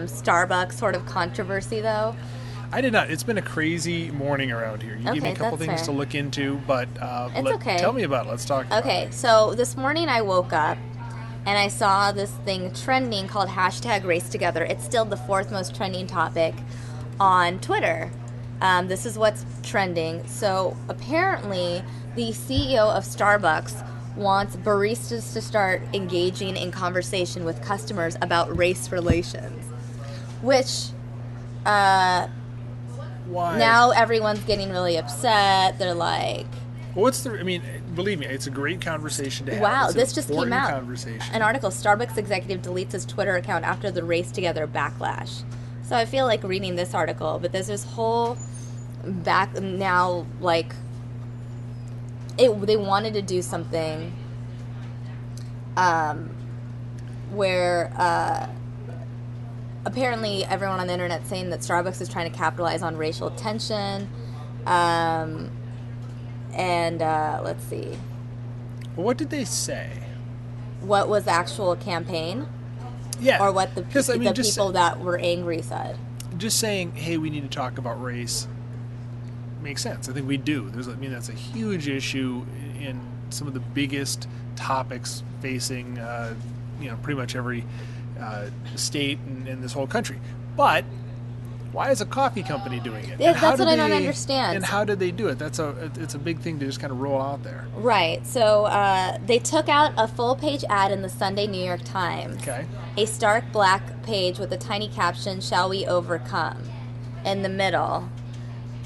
Starbucks sort of controversy, though? I did not. It's been a crazy morning around here. You gave me a couple things to look into, but tell me about it. Let's talk about it. Okay, so this morning I woke up and I saw this thing trending called #RaceTogether. It's still the fourth most trending topic on Twitter. This is what's trending. So apparently the CEO of Starbucks wants baristas to start engaging in conversation with customers about race relations, which why? Now everyone's getting really upset. They're like, believe me, it's a great conversation to have. Wow, it's this just came out. Conversation. An article, Starbucks executive deletes his Twitter account after the Race Together backlash. So I feel like reading this article, but there's this whole back now, like, they wanted to do something where apparently everyone on the internet saying that Starbucks is trying to capitalize on racial tension. Let's see. What did they say? What was the actual campaign? Yeah. Or what the people that were angry said? Just saying, hey, we need to talk about race makes sense. I think we do. That's a huge issue in some of the biggest topics facing, pretty much every state in this whole country. But why is a coffee company doing it? Yeah, that's what I don't understand. And how did they do it? It's a big thing to just kind of roll out there. Right. So they took out a full-page ad in the Sunday New York Times. Okay. A stark black page with a tiny caption, "Shall we overcome?" in the middle,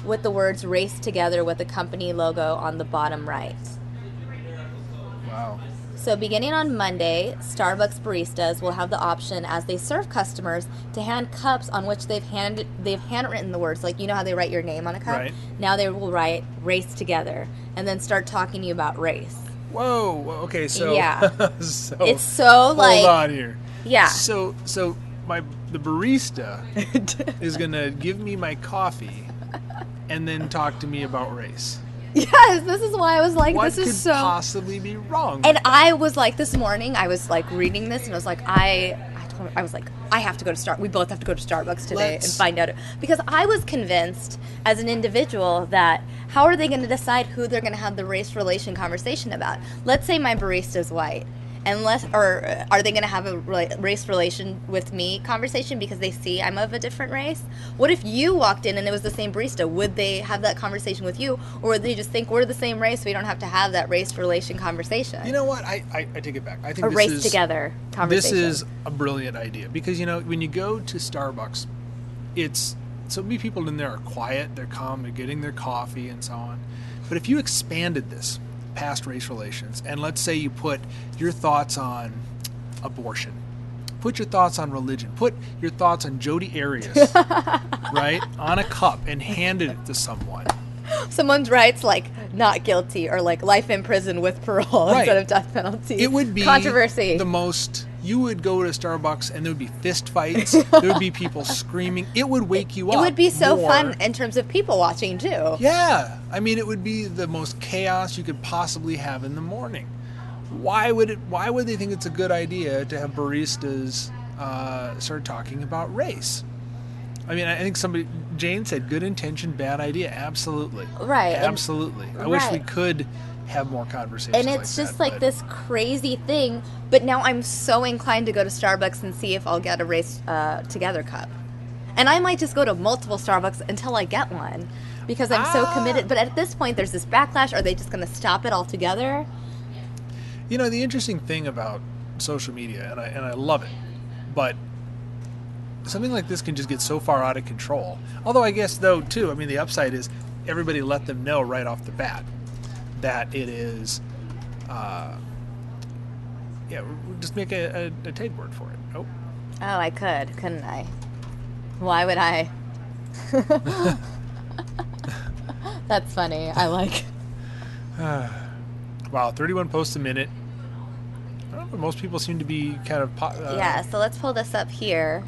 with the words "Race Together" with the company logo on the bottom right. Wow. So beginning on Monday, Starbucks baristas will have the option as they serve customers to hand cups on which they've handwritten the words, like, you know how they write your name on a cup? Right. Now they will write "Race Together" and then start talking to you about race. Whoa. Okay, so yeah. so it's so like hold on here. Yeah. So the barista is gonna give me my coffee and then talk to me about race. Yes, this is why I was like, what this is so... What could possibly be wrong with And that? I was like, this morning, I was like reading this, and I was like, I was like, I have to go to Starbucks. We both have to go to Starbucks today and find out. Because I was convinced, as an individual, that how are they going to decide who they're going to have the race relation conversation about? Let's say my barista's white. Or are they going to have a race relation with me conversation because they see I'm of a different race? What if you walked in and it was the same barista? Would they have that conversation with you? Or would they just think we're the same race, we don't have to have that race relation conversation? You know what? I take it back. I think race together conversation. This is a brilliant idea because, when you go to Starbucks, so many people in there are quiet, they're calm, they're getting their coffee and so on. But if you expanded this past race relations, and let's say you put your thoughts on abortion, put your thoughts on religion, put your thoughts on Jodi Arias, right, on a cup and handed it to someone. Someone writes like not guilty or like life in prison with parole instead of death penalty. It would be controversy. You would go to Starbucks and there would be fist fights. There would be people screaming. It would wake you up. It would be so more. fun in terms of people watching too. Yeah. It would be the most chaos you could possibly have in the morning. Why would they think it's a good idea to have baristas start talking about race? I think Jane said good intention, bad idea. Absolutely. Right. Absolutely. I wish we could have more conversations. And it's just like this crazy thing, but now I'm so inclined to go to Starbucks and see if I'll get a Race Together cup. And I might just go to multiple Starbucks until I get one because I'm so committed. But at this point, there's this backlash. Are they just going to stop it altogether? The interesting thing about social media, and I love it, but something like this can just get so far out of control. Although I guess, though, too, the upside is everybody let them know right off the bat that it is, just make a tag word for it. Oh, I couldn't I? Why would I? That's funny. I like. Wow, 31 posts a minute. I don't know, most people seem to be kind of... yeah, so let's pull this up here.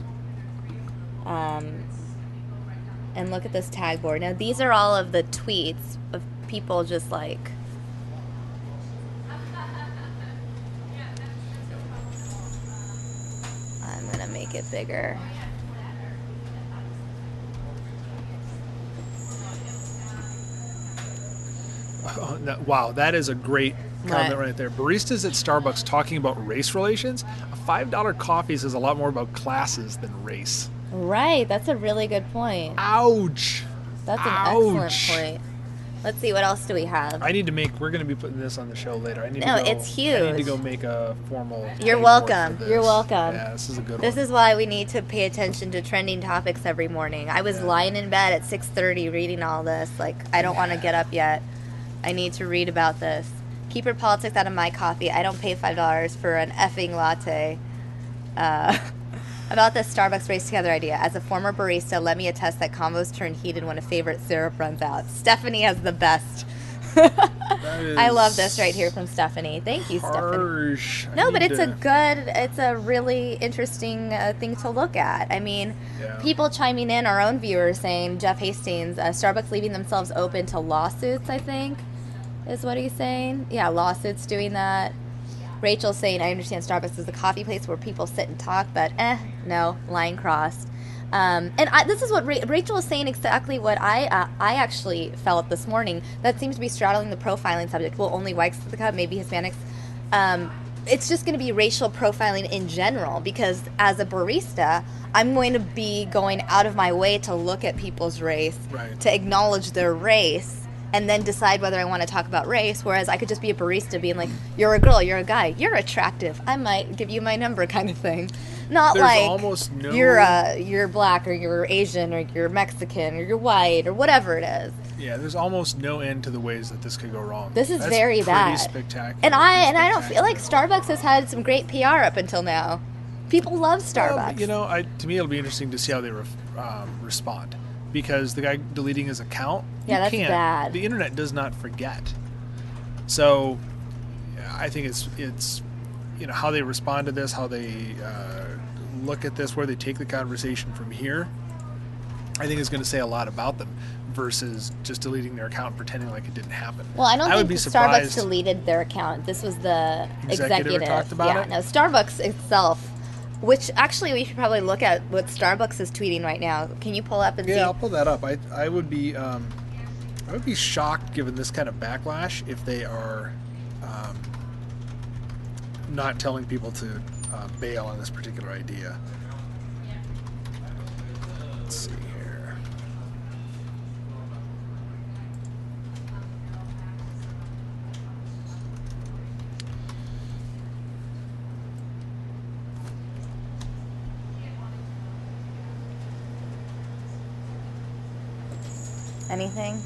And look at this tag board. Now, these are all of the tweets of people just like... I'm going to make it bigger. Wow, that is a great comment What? right there. Baristas at Starbucks talking about race relations. A $5 coffee says a lot more about classes than race. Right. That's a really good point. Ouch. That's an excellent Ouch. point. Let's see, what else do we have? I need to make. We're going to be putting this on the show later. I need No, to go, it's huge. I need to go make a formal. You're page welcome. for this. You're welcome. Yeah, this is a good one. This is why we need to pay attention to trending topics every morning. I was lying in bed at 6:30 reading all this. Like, I don't want to get up yet. I need to read about this. Keep your politics out of my coffee. I don't pay $5 for an effing latte. About the Starbucks race together idea. As a former barista, let me attest that combos turn heated when a favorite syrup runs out. Stephanie has the best. I love this right here from Stephanie. Thank you, Stephanie. No, but it's a really interesting thing to look at. I mean, people chiming in, our own viewers saying, Jeff Hastings, Starbucks leaving themselves open to lawsuits, I think, is what he's saying. Yeah, lawsuits doing that. Rachel's saying, I understand Starbucks is a coffee place where people sit and talk, but no, line crossed. This is what Rachel is saying, exactly what I actually felt this morning. That seems to be straddling the profiling subject. Well, only whites to the cup, maybe Hispanics. It's just going to be racial profiling in general, because as a barista, I'm going to be going out of my way to look at people's race, to acknowledge their race, and then decide whether I want to talk about race, whereas I could just be a barista being like, you're a girl, you're a guy, you're attractive, I might give you my number kind of thing. Not There's like almost no... you're black or you're Asian or you're Mexican or you're white or whatever it is. Yeah, there's almost no end to the ways that this could go wrong. This is very bad. Spectacular. And I don't feel like Starbucks has had some great PR up until now. People love Starbucks. To me it'll be interesting to see how they respond. Because the guy deleting his account, that's bad. The internet does not forget. So, I think it's how they respond to this, how they look at this, where they take the conversation from here. I think is going to say a lot about them versus just deleting their account and pretending like it didn't happen. Well, I don't think Starbucks deleted their account. This was the executive. Talked about it? No, Starbucks itself. Which, actually, we should probably look at what Starbucks is tweeting right now. Can you pull up and see? Yeah, I'll pull that up. I would be shocked, given this kind of backlash, if they are not telling people to bail on this particular idea. Let's see here. Anything?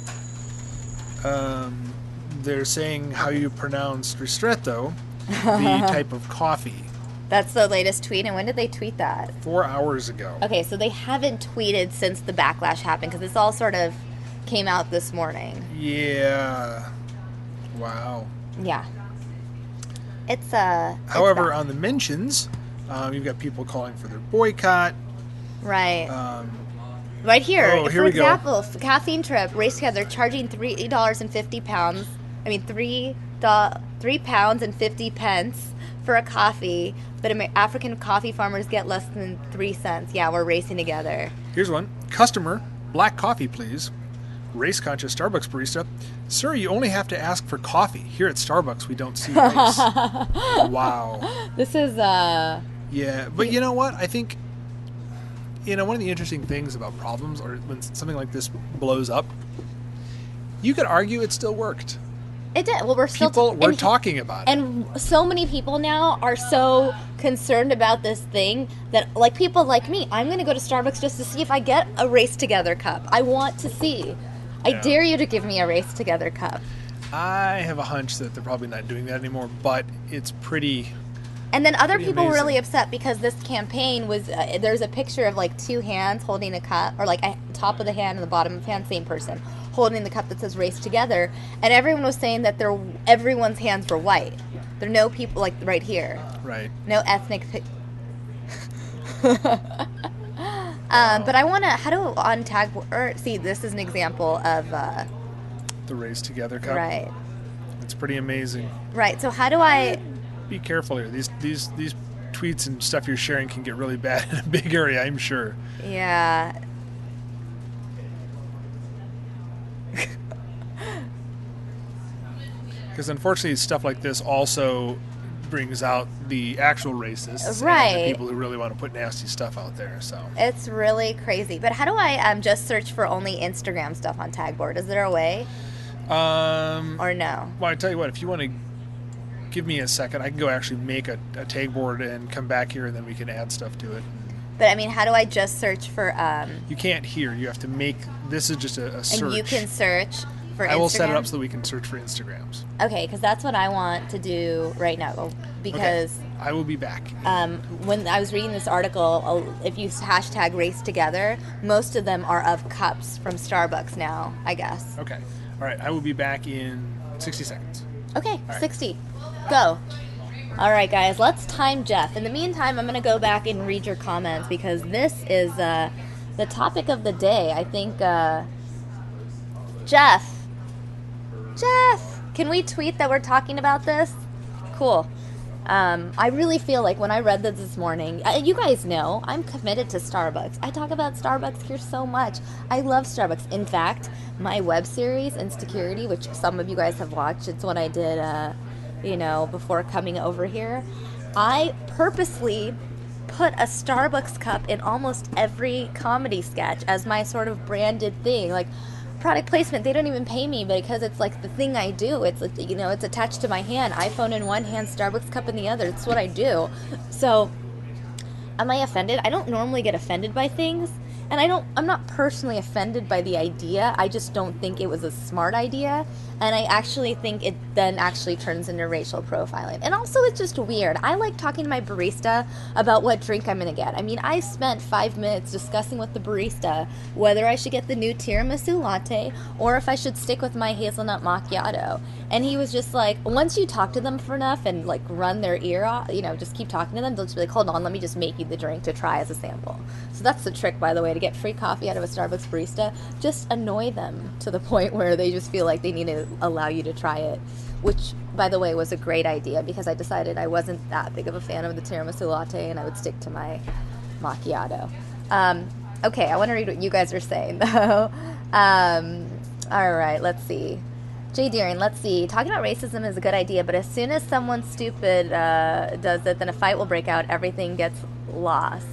They're saying how you pronounce ristretto, the type of coffee. That's the latest tweet. And when did they tweet that? 4 hours ago. Okay, so they haven't tweeted since the backlash happened, because this all sort of came out this morning. Yeah. Wow. Yeah. However, on the mentions, you've got people calling for their boycott. Right. Right here. Oh, here for we example, Caffeine Trip, Race Together, charging £3.50. I mean, £3 and 50 pence for a coffee, but African coffee farmers get less than 3 cents. Yeah, we're racing together. Here's one. Customer, black coffee, please. Race-conscious Starbucks barista. Sir, you only have to ask for coffee. Here at Starbucks, we don't see race. Wow. This is, Yeah, but you know what? I think, one of the interesting things about problems, or when something like this blows up, you could argue it still worked. It did. Well, we're still talking about it. And so many people now are so concerned about this thing that, like, people like me, I'm going to go to Starbucks just to see if I get a Race Together cup. I want to see. I dare you to give me a Race Together cup. I have a hunch that they're probably not doing that anymore, but it's pretty... And then other people were really upset because this campaign was, there's a picture of like two hands holding a cup, or like a top of the hand and the bottom of the hand, same person, holding the cup that says Race Together. And everyone was saying that everyone's hands were white. There are no people, like right here. Right. No ethnic... But I want to, how do untag, see, this is an example of... the Race Together cup. Right. It's pretty amazing. Right, so how do I... Be careful here. These tweets and stuff you're sharing can get really bad in a big area, I'm sure. Yeah. Because unfortunately, stuff like this also brings out the actual racists, right? And the people who really want to put nasty stuff out there. So it's really crazy. But how do I just search for only Instagram stuff on Tagboard? Is there a way? Or no? Well, I tell you what, if you want to give me a second, I can go actually make a tag board and come back here, and then we can add stuff to it. But I mean, how do I just search for? You can't here. You have to make. This is just a search. And you can search for Instagram? I will set it up so that we can search for Instagrams. Okay, because that's what I want to do right now. Because okay. I will be back. When I was reading this article, if you hashtag race together, most of them are of cups from Starbucks now, I guess. Okay. All right. I will be back in 60 seconds. Okay, right. 60. Go. All right, guys, let's time Jeff. In the meantime, I'm going to go back and read your comments because this is the topic of the day. I think, Jeff, can we tweet that we're talking about this? Cool. I really feel like when I read this morning, you guys know, I'm committed to Starbucks. I talk about Starbucks here so much. I love Starbucks. In fact, my web series, Insecurity, which some of you guys have watched, it's what I did, before coming over here. I purposely put a Starbucks cup in almost every comedy sketch as my sort of branded thing. Like, product placement, they don't even pay me, but because it's like the thing I do, it's like, it's attached to my hand, iPhone in one hand, Starbucks cup in the other. It's what I do. So am I offended? I don't normally get offended by things, and I'm not personally offended by the idea. I just don't think it was a smart idea, and I actually think it then actually turns into racial profiling. And also, it's just weird. I like talking to my barista about what drink I'm going to get. I mean, I spent 5 minutes discussing with the barista whether I should get the new tiramisu latte or if I should stick with my hazelnut macchiato. And he was just like, once you talk to them for enough and like run their ear off, just keep talking to them, they'll just be like, hold on, let me just make you the drink to try as a sample. So that's the trick, by the way, to get free coffee out of a Starbucks barista. Just annoy them to the point where they just feel like they need to allow you to try it, which, by the way, was a great idea because I decided I wasn't that big of a fan of the tiramisu latte and I would stick to my macchiato. Okay, I want to read what you guys are saying, though. All right, let's see. Jay Deering, let's see. Talking about racism is a good idea, but as soon as someone stupid does it, then a fight will break out. Everything gets lost.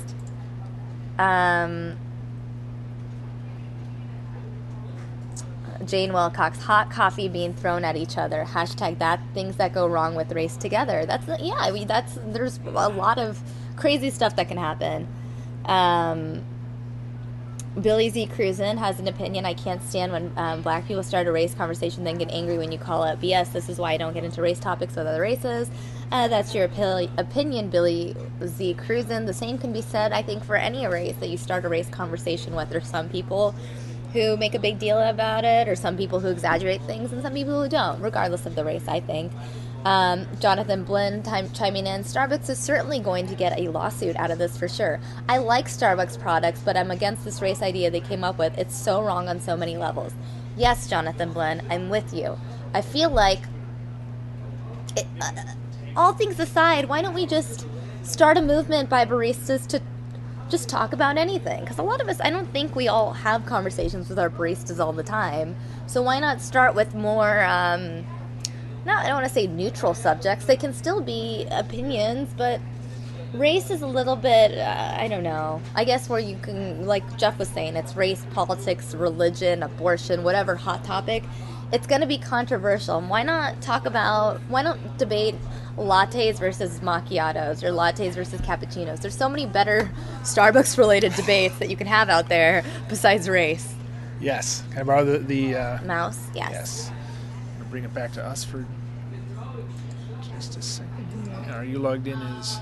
Jane Wilcox, hot coffee being thrown at each other. Hashtag that, things that go wrong with race together. There's a lot of crazy stuff that can happen. Billy Z. Cruisin has an opinion. I can't stand when black people start a race conversation, then get angry when you call it BS. This is why I don't get into race topics with other races. That's your opinion, Billy Z. Cruisin. The same can be said, I think, for any race that you start a race conversation with. There's some people who make a big deal about it, or some people who exaggerate things, and some people who don't, regardless of the race, I think. Jonathan Blinn chiming in, Starbucks is certainly going to get a lawsuit out of this for sure. I like Starbucks products, but I'm against this race idea they came up with. It's so wrong on so many levels. Yes, Jonathan Blinn, I'm with you. I feel like, all things aside, why don't we just start a movement by baristas to just talk about anything? Because a lot of us, I don't think we all have conversations with our baristas all the time. So why not start with more, I don't want to say neutral subjects. They can still be opinions, but race is a little bit, I don't know. I guess where you can, like Jeff was saying, it's race, politics, religion, abortion, whatever hot topic. It's going to be controversial. Why not debate lattes versus macchiatos or lattes versus cappuccinos? There's so many better Starbucks-related debates that you can have out there besides race. Yes. Can I borrow the mouse? Yes. Yes. I'll bring it back to us for just a second. Are you logged in as...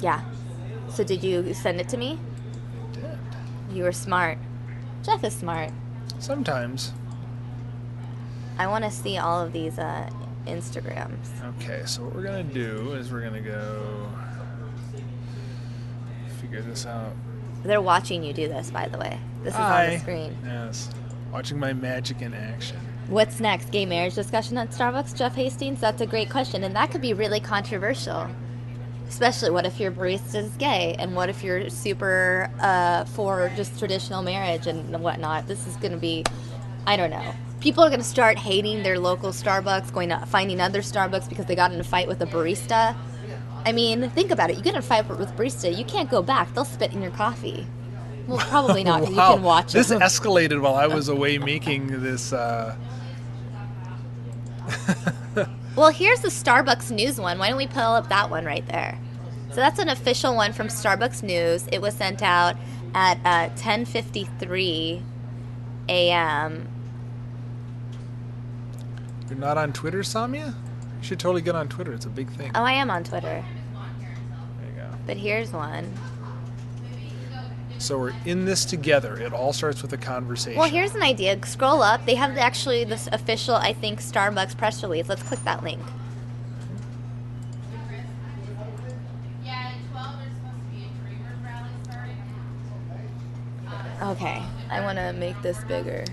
Yeah. So did you send it to me? I did. You were smart. Jeff is smart. Sometimes. I want to see all of these Instagrams. Okay, so what we're going to do is we're going to go figure this out. They're watching you do this, by the way. This is on the screen. Yes. Watching my magic in action. What's next? Gay marriage discussion at Starbucks? Jeff Hastings? That's a great question, and that could be really controversial. Especially, what if your barista is gay? And what if you're super for just traditional marriage and whatnot? This is going to be I don't know. People are going to start hating their local Starbucks, finding other Starbucks because they got in a fight with a barista. I mean, think about it. You get in a fight with a barista, you can't go back. They'll spit in your coffee. Well, probably not, because Wow. you can watch This it. escalated while I was away making this. Well, here's the Starbucks News one. Why don't we pull up that one right there? So that's an official one from Starbucks News. It was sent out at 10:53 a.m. You're not on Twitter, Samia? You should totally get on Twitter. It's a big thing. Oh, I am on Twitter. There you go. But here's one. So we're in this together. It all starts with a conversation. Well, here's an idea. Scroll up. They have actually this official, I think, Starbucks press release. Let's click that link. Okay, I want to make this bigger.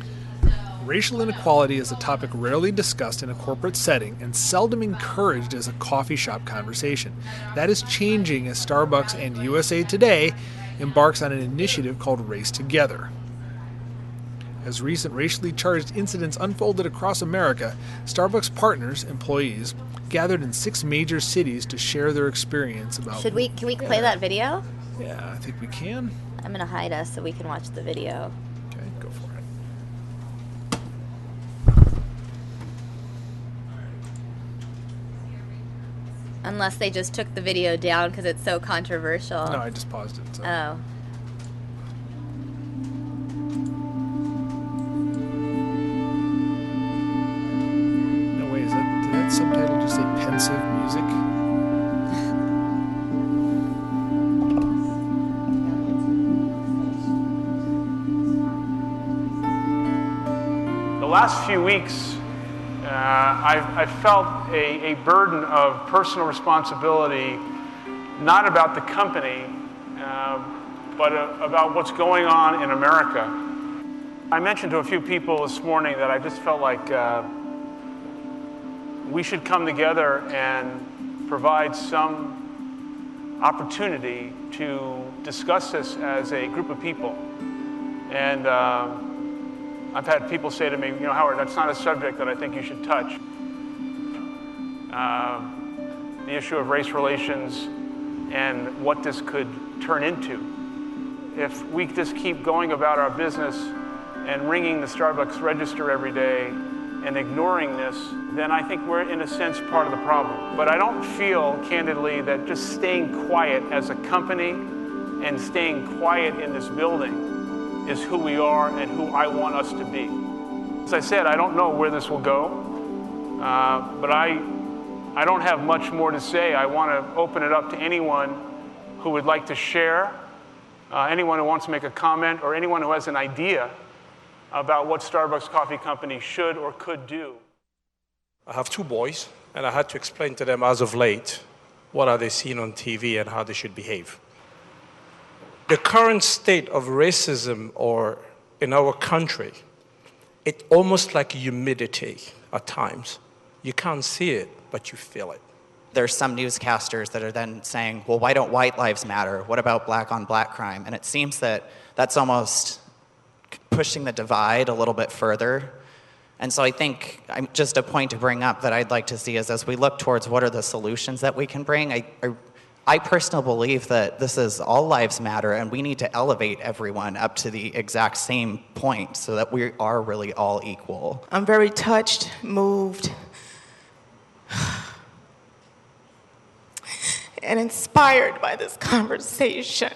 Racial inequality is a topic rarely discussed in a corporate setting and seldom encouraged as a coffee shop conversation. That is changing as Starbucks and USA Today embarks on an initiative called Race Together. As recent racially charged incidents unfolded across America, Starbucks partners, employees, gathered in 6 major cities to share their experience about... Can we play that video? Yeah, I think we can. I'm going to hide us so we can watch the video. Okay, go for it. Unless they just took the video down because it's so controversial. No, I just paused it. So. Oh. No way, did that subtitle just say pensive music? The last few weeks, I've felt a burden of personal responsibility, not about the company, but about what's going on in America. I mentioned to a few people this morning that I just felt like we should come together and provide some opportunity to discuss this as a group of people. And I've had people say to me, you know, Howard, that's not a subject that I think you should touch. The issue of race relations and what this could turn into. If we just keep going about our business and ringing the Starbucks register every day and ignoring this, then I think we're, in a sense, part of the problem. But I don't feel, candidly, that just staying quiet as a company and staying quiet in this building is who we are and who I want us to be. As I said, I don't know where this will go, but I don't have much more to say. I want to open it up to anyone who would like to share, anyone who wants to make a comment, or anyone who has an idea about what Starbucks Coffee Company should or could do. I have 2 boys, and I had to explain to them as of late what are they seeing on TV and how they should behave. The current state of racism in our country, it's almost like humidity at times. You can't see it, but you feel it. There's some newscasters that are then saying, well, why don't white lives matter? What about black on black crime? And it seems that that's almost pushing the divide a little bit further. And so I think just a point to bring up that I'd like to see is as we look towards what are the solutions that we can bring, I personally believe that this is all lives matter and we need to elevate everyone up to the exact same point so that we are really all equal. I'm very touched, moved, and inspired by this conversation.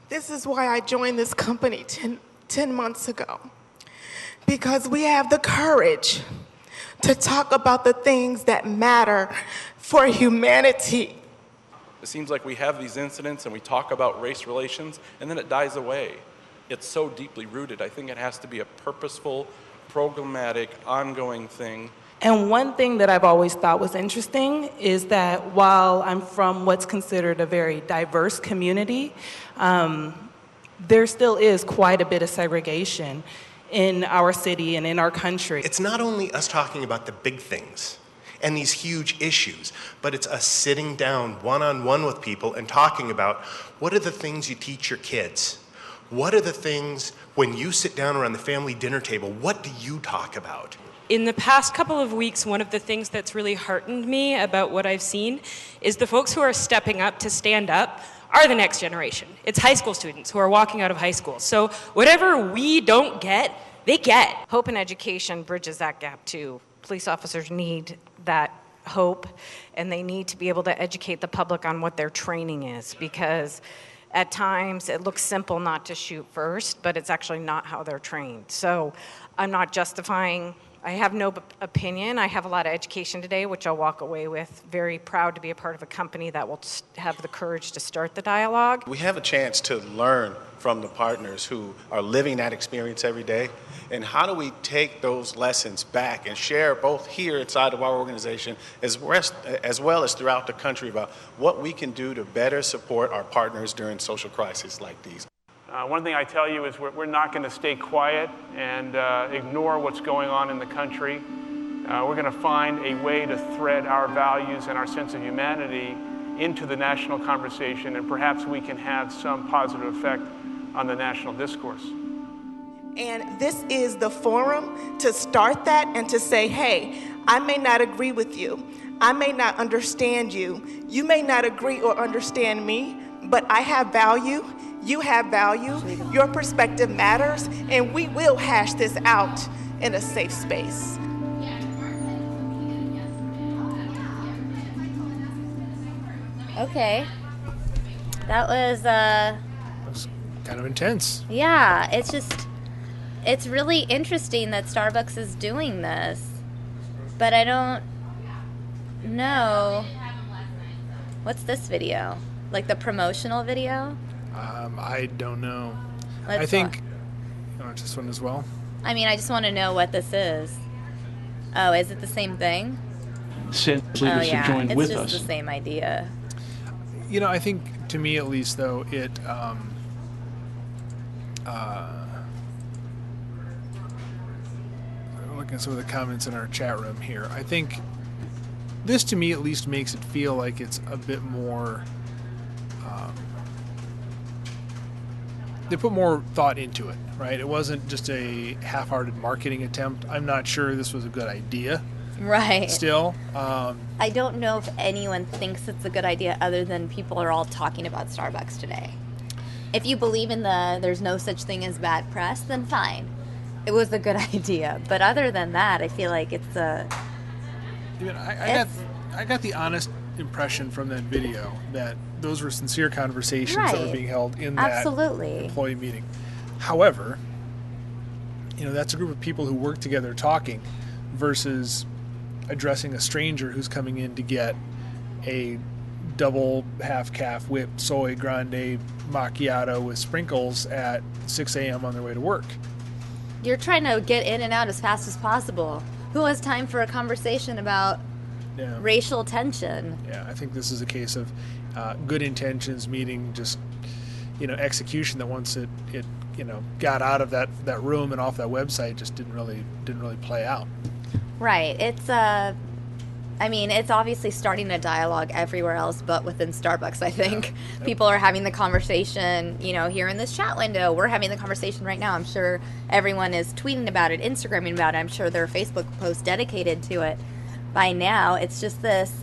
This is why I joined this company 10 months ago. Because we have the courage to talk about the things that matter for humanity. It seems like we have these incidents and we talk about race relations and then it dies away. It's so deeply rooted. I think it has to be a purposeful, programmatic, ongoing thing. And one thing that I've always thought was interesting is that while I'm from what's considered a very diverse community, there still is quite a bit of segregation in our city and in our country. It's not only us talking about the big things and these huge issues, but it's us sitting down one-on-one with people and talking about what are the things you teach your kids? What are the things when you sit down around the family dinner table, what do you talk about? In the past couple of weeks, one of the things that's really heartened me about what I've seen is the folks who are stepping up to stand up are the next generation. It's high school students who are walking out of high school. So whatever we don't get, they get. Hope and education bridges that gap too. Police officers need that hope, and they need to be able to educate the public on what their training is, because at times it looks simple not to shoot first, but it's actually not how they're trained. So I'm not justifying, I have no opinion. I have a lot of education today, which I'll walk away with. Very proud to be a part of a company that will have the courage to start the dialogue. We have a chance to learn from the partners who are living that experience every day. And how do we take those lessons back and share both here inside of our organization as well as throughout the country about what we can do to better support our partners during social crises like these? One thing I tell you is we're not going to stay quiet and ignore what's going on in the country. We're going to find a way to thread our values and our sense of humanity into the national conversation, and perhaps we can have some positive effect on the national discourse. And this is the forum to start that and to say, hey, I may not agree with you. I may not understand you. You may not agree or understand me, but I have value. You have value. Your perspective matters, and we will hash this out in a safe space. Okay. That was kind of intense. Yeah, it's really interesting that Starbucks is doing this. But I don't know. What's this video? Like the promotional video? I don't know. Let's I think look. you want this one as well? I mean, I just want to know what this is. Oh, is it the same thing? Send leaders to join with us. It's just the same idea. You know, I think, to me at least, though, it looking at some of the comments in our chat room here, I think this, to me at least, makes it feel like it's a bit more they put more thought into it, right? It wasn't just a half-hearted marketing attempt. I'm not sure this was a good idea. Right. Still. I don't know if anyone thinks it's a good idea other than people are all talking about Starbucks today. If you believe in there's no such thing as bad press, then fine. It was a good idea. But other than that, I feel like it's a... I got the honest impression from that video that those were sincere conversations that were being held in that employee meeting. However, that's a group of people who work together talking versus addressing a stranger who's coming in to get a double half-calf whipped soy grande macchiato with sprinkles at 6 a.m. on their way to work. You're trying to get in and out as fast as possible. Who has time for a conversation about racial tension? Yeah, I think this is a case of good intentions meeting just, execution that once it got out of that room and off that website just didn't really play out. Right. It's it's obviously starting a dialogue everywhere else but within Starbucks, I think. Yeah. People are having the conversation, here in this chat window. We're having the conversation right now. I'm sure everyone is tweeting about it, Instagramming about it. I'm sure there are Facebook posts dedicated to it by now. It's just this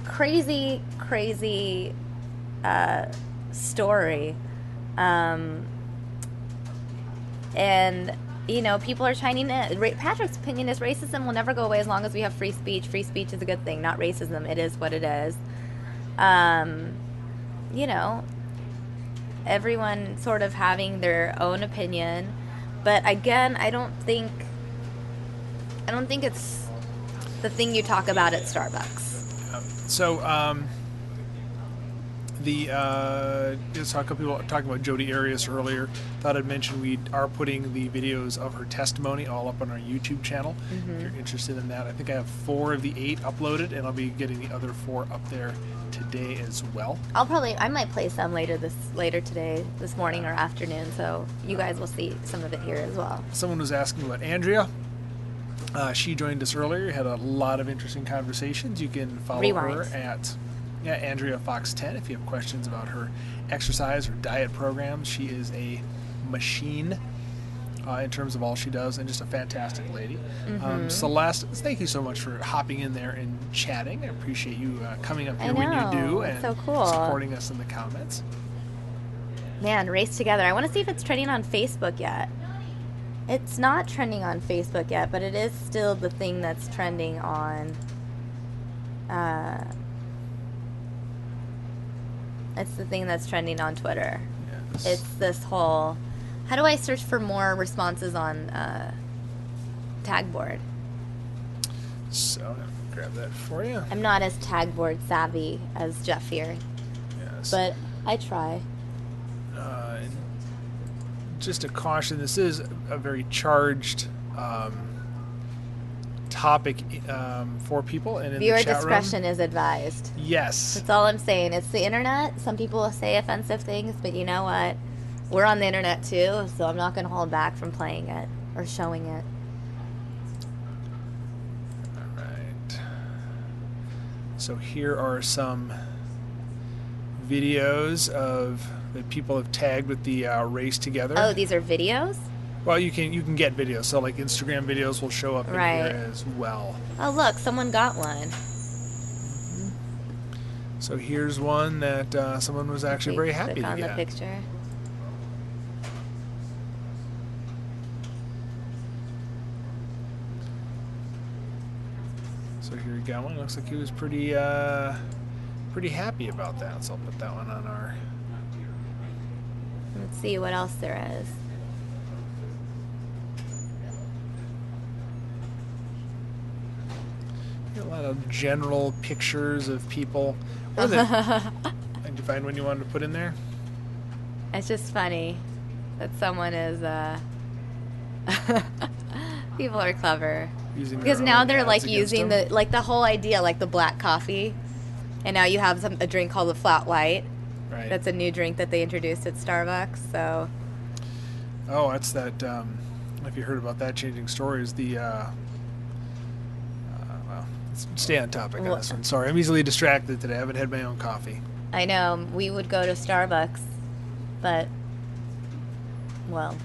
crazy story. And people are chiming in. Patrick's opinion is racism will never go away as long as we have free speech. Free speech is a good thing, not racism. It is what it is. Everyone sort of having their own opinion. But again, I don't think it's the thing you talk about at Starbucks. So Just saw a couple people talking about Jodi Arias earlier. Thought I'd mention we are putting the videos of her testimony all up on our YouTube channel. If you're interested in that, I think I have 4 of the 8 uploaded, and I'll be getting the other 4 up there today as well. I might play some later today, this morning or afternoon, so you guys will see some of it here as well. Someone was asking about Andrea. She joined us earlier, had a lot of interesting conversations. You can follow her at Andrea Fox 10 if you have questions about her exercise or diet programs. She is a machine in terms of all she does, and just a fantastic lady. Celeste, thank you so much for hopping in there and chatting. I appreciate you coming up here when you do and so cool. Supporting us in the comments. Man, Race Together. I want to see if it's trending on Facebook yet. It's not trending on Facebook yet, but it is still the thing that's trending on it's the thing that's trending on Twitter. Yes. It's this whole, how do I search for more responses on Tagboard? So I'm going to grab that for you. I'm not as Tagboard savvy as Jeff here. Yes. But I try. Just a caution, this is a very charged topic for people, and in viewer the chat discretion room, is advised. Yes, that's all I'm saying. It's the internet. Some people will say offensive things, but you know what? We're on the internet too, so I'm not going to hold back from playing it or showing it. All right. So here are some videos of that people have tagged with the Race Together. Oh, these are videos? Well, you can get videos. So like Instagram videos will show up in here as well. Oh, look, someone got one. So here's one that someone was actually very happy to get. Click on the picture. So here you got one. Looks like he was pretty happy about that. So I'll put that one on our. Let's see what else there is. A lot of general pictures of people. Did you find one you wanted to put in there? It's just funny that someone is. People are clever because now they're like using the whole idea, like the black coffee, and now you have a drink called the flat white. Right. That's a new drink that they introduced at Starbucks. So. Oh, that's that. If you heard about that changing stories, the. Let's stay on topic on this one. Sorry, I'm easily distracted today. I haven't had my own coffee. I know. We would go to Starbucks, but, well,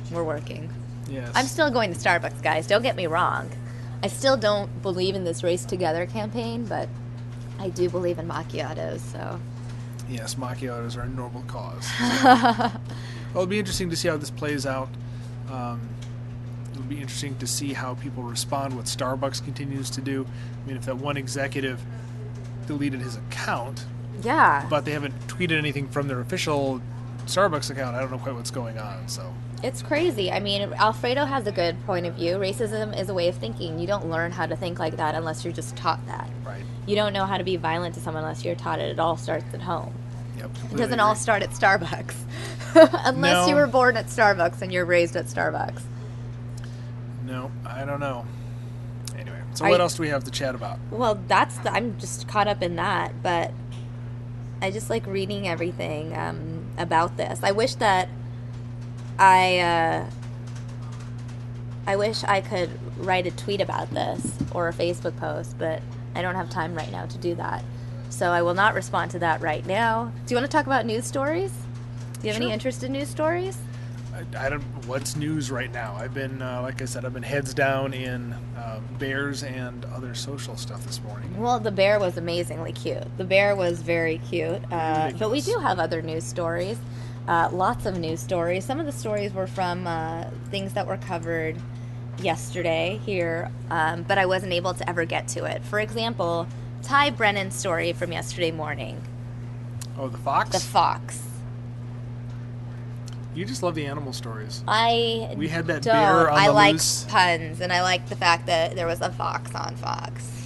we're working. Yes. I'm still going to Starbucks, guys. Don't get me wrong. I still don't believe in this Race Together campaign, but I do believe in macchiatos, so. Yes, macchiatos are a noble cause. So. Well, it'll be interesting to see how this plays out. It'll be interesting to see how people respond, what Starbucks continues to do. I mean, if that one executive deleted his account, but they haven't tweeted anything from their official Starbucks account, I don't know quite what's going on. So it's crazy. I mean, Alfredo has a good point of view. Racism is a way of thinking. You don't learn how to think like that unless you're just taught that. Right. You don't know how to be violent to someone unless you're taught it. It all starts at home. Yep. It doesn't all start at Starbucks. Unless you were born at Starbucks and you're raised at Starbucks. No, I don't know. Anyway, so what else do we have to chat about? Well, I'm just caught up in that, but I just like reading everything about this. I wish that I wish I could write a tweet about this or a Facebook post, but I don't have time right now to do that. So I will not respond to that right now. Do you want to talk about news stories? Do you have any interest in news stories? I don't. What's news right now? I've been, like I said, I've been heads down in bears and other social stuff this morning. Well, the bear was amazingly cute. The bear was very cute. But we do have other news stories. Lots of news stories. Some of the stories were from things that were covered yesterday here, but I wasn't able to ever get to it. For example, Ty Brennan's story from yesterday morning. Oh, the fox? The fox. You just love the animal stories. We had that bear on the loose. I like puns, and I like the fact that there was a fox on Fox.